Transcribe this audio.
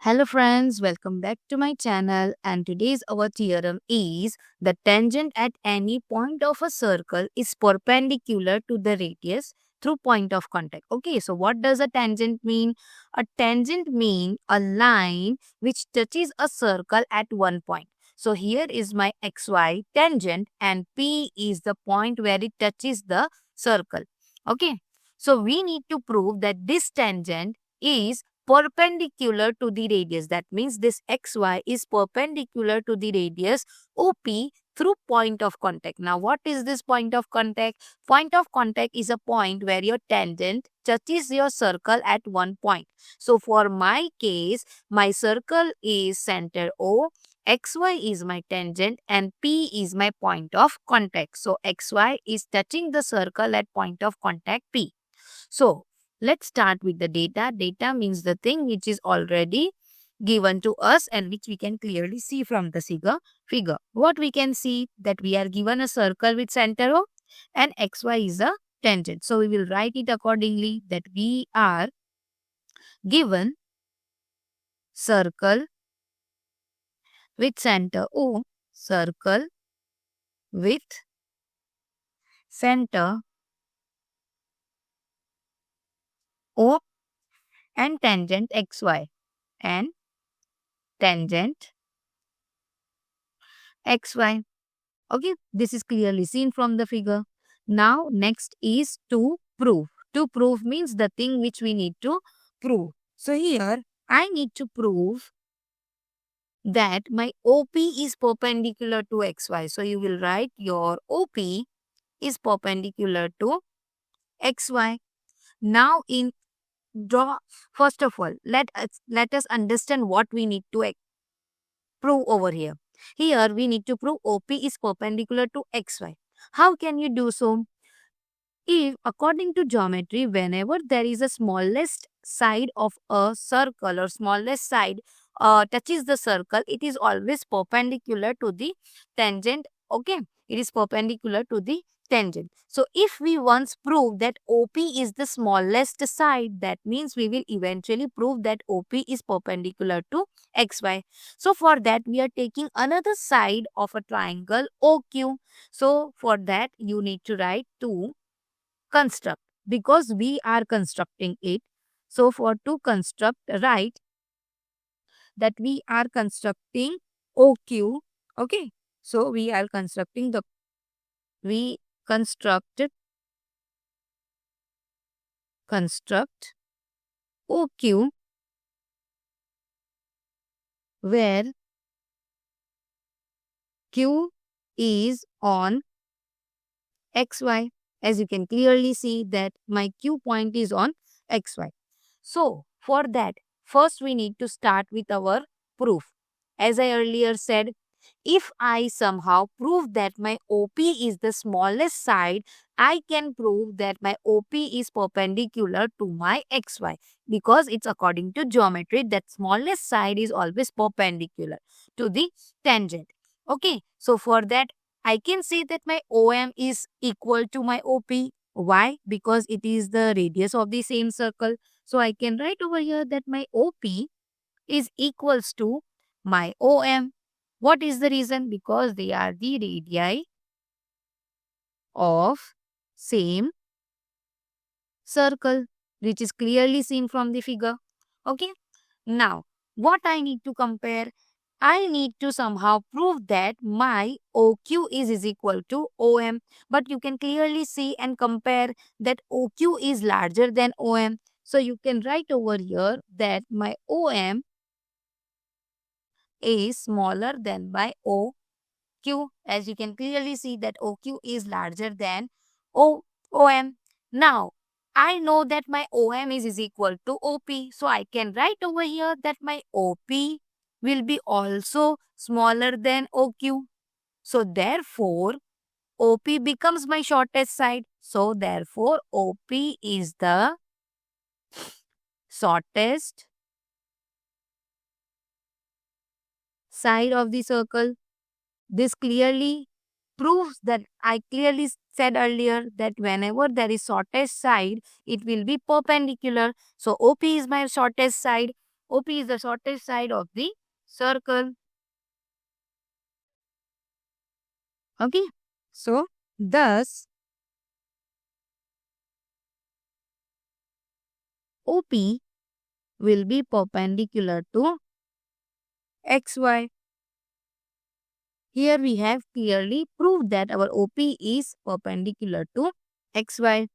Hello friends, welcome back to my channel, and today's our theorem is the tangent at any point of a circle is perpendicular to the radius through point of contact. Okay, so what does a tangent mean? A tangent means a line which touches a circle at one point. So here is my xy tangent and P is the point where it touches the circle. Okay, so we need to prove that this tangent is perpendicular to the radius. That means this xy is perpendicular to the radius OP through point of contact. Now, what is this point of contact? Point of contact is a point where your tangent touches your circle at one point. So, for my case, my circle is center O, xy is my tangent and P is my point of contact. So, xy is touching the circle at point of contact P. So, let's start with the data. Data means the thing which is already given to us and which we can clearly see from the figure. What we can see that we are given a circle with center O and xy is a tangent. So, we will write it accordingly that we are given circle with center O, circle with center O and tangent xy and tangent xy. Okay, this is clearly seen from the figure. Now, next is to prove. To prove means the thing which we need to prove. So, here I need to prove that my OP is perpendicular to XY. So, you will write your OP is perpendicular to XY. Now, in draw, first of all, let us understand what we need to prove over here. Here, we need to prove OP is perpendicular to XY. How can you do so? If, according to geometry, whenever there is a smallest side of a circle or smallest side touches the circle, it is always perpendicular to the tangent. Okay, it is perpendicular to the tangent. So, if we once prove that OP is the smallest side, that means we will eventually prove that OP is perpendicular to XY. So, for that, we are taking another side of a triangle OQ. So, for that, you need to write 2 construct because we are constructing it. So for to construct, write that we are constructing OQ. Okay. So we are constructing we construct OQ where Q is on XY. As you can clearly see that my Q point is on XY. So, for that, first we need to start with our proof. As I earlier said, if I somehow prove that my OP is the smallest side, I can prove that my OP is perpendicular to my XY because it's according to geometry that smallest side is always perpendicular to the tangent. Okay, so for that, I can say that my OM is equal to my OP. Why? Because it is the radius of the same circle. So I can write over here that my OP is equals to my OM. What is the reason? Because they are the radii of same circle, which is clearly seen from the figure. Okay. Now, what I need to compare? I need to somehow prove that my OQ is equal to OM. But you can clearly see and compare that OQ is larger than OM. So you can write over here that my OM is smaller than my OQ. As you can clearly see that OQ is larger than OM. Now, I know that my OM is equal to OP. So I can write over here that my OP will be also smaller than OQ. So therefore, OP becomes my shortest side. So therefore, OP is the shortest side of the circle. This clearly proves that I clearly said earlier that whenever there is shortest side, it will be perpendicular. So OP is my shortest side. OP is the shortest side of the circle. Okay. So, thus, OP will be perpendicular to XY. Here we have clearly proved that our OP is perpendicular to XY.